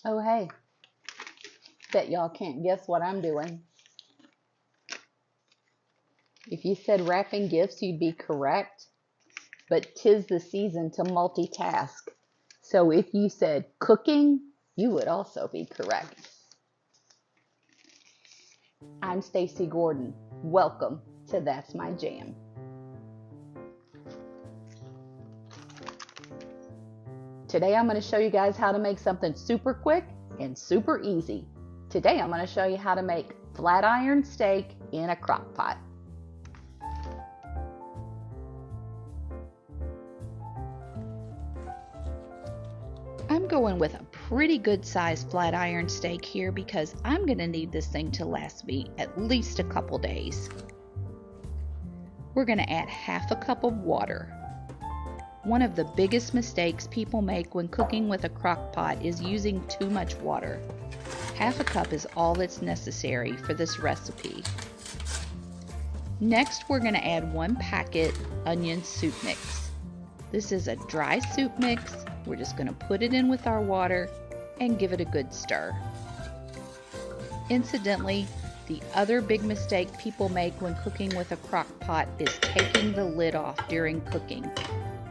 Oh, hey, bet y'all can't guess what I'm doing. If you said wrapping gifts, you'd be correct, but 'tis the season to multitask. So if you said cooking, you would also be correct. I'm Stacy Gordon. Welcome to That's My Jam. Today I'm going to show you guys how to make something super quick and super easy. Today I'm going to show you how to make flat iron steak in a crock pot. I'm going with a pretty good sized flat iron steak here because I'm going to need this thing to last me at least a couple days. We're going to add half a cup of water. One of the biggest mistakes people make when cooking with a crock pot is using too much water. Half a cup is all that's necessary for this recipe. Next, we're going to add 1 packet onion soup mix. This is a dry soup mix. We're just going to put it in with our water and give it a good stir. Incidentally, the other big mistake people make when cooking with a crock pot is taking the lid off during cooking.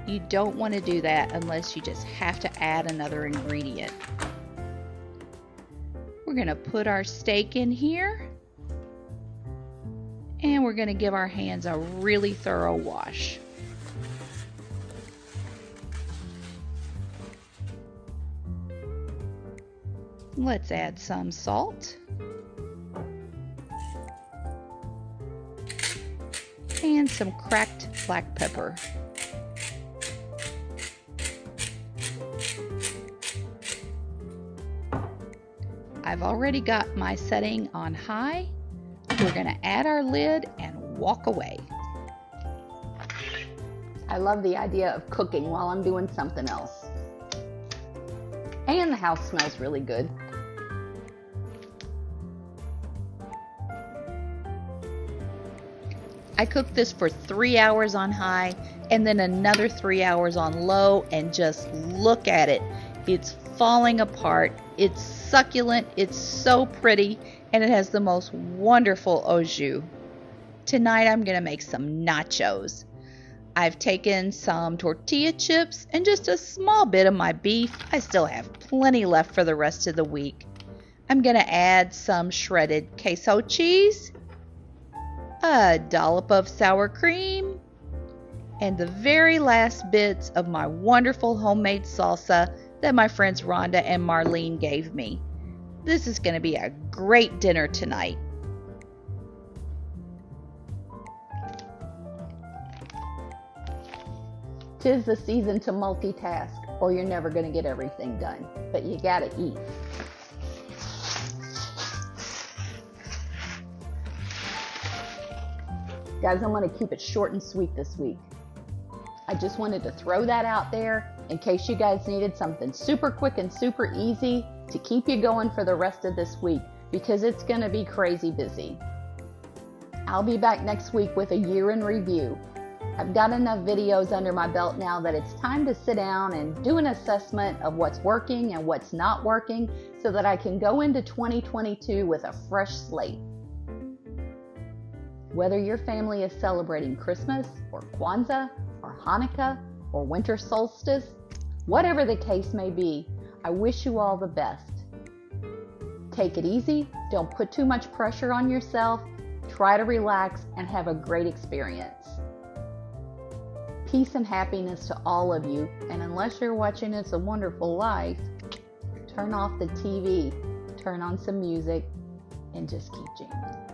You don't want to do that unless you just have to add another ingredient. We're going to put our steak in here and we're going to give our hands a really thorough wash. Let's add some salt and some cracked black pepper. I've already got my setting on high. We're going to add our lid and walk away. I love the idea of cooking while I'm doing something else. And the house smells really good. I cooked this for 3 hours on high and then another 3 hours on low, and just look at it. It's falling apart. It's succulent. It's so pretty, and it has the most wonderful au jus. Tonight I'm going to make some nachos. I've taken some tortilla chips and just a small bit of my beef. I still have plenty left for the rest of the week. I'm going to add some shredded queso cheese, a dollop of sour cream, and the very last bits of my wonderful homemade salsa that my friends Rhonda and Marlene gave me. This is going to be a great dinner tonight. Tis the season to multitask, or you're never going to get everything done, but you gotta eat. Guys, I'm going to keep it short and sweet this week. I just wanted to throw that out there in case you guys needed something super quick and super easy to keep you going for the rest of this week, because it's going to be crazy busy. I'll be back next week with a year in review. I've got enough videos under my belt now that it's time to sit down and do an assessment of what's working and what's not working so that I can go into 2022 with a fresh slate. Whether your family is celebrating Christmas or Kwanzaa or Hanukkah or winter solstice, whatever the case may be, I wish you all the best. Take it easy, don't put too much pressure on yourself, try to relax and have a great experience. Peace and happiness to all of you, and unless you're watching It's a Wonderful Life, turn off the TV, turn on some music, and just keep jamming.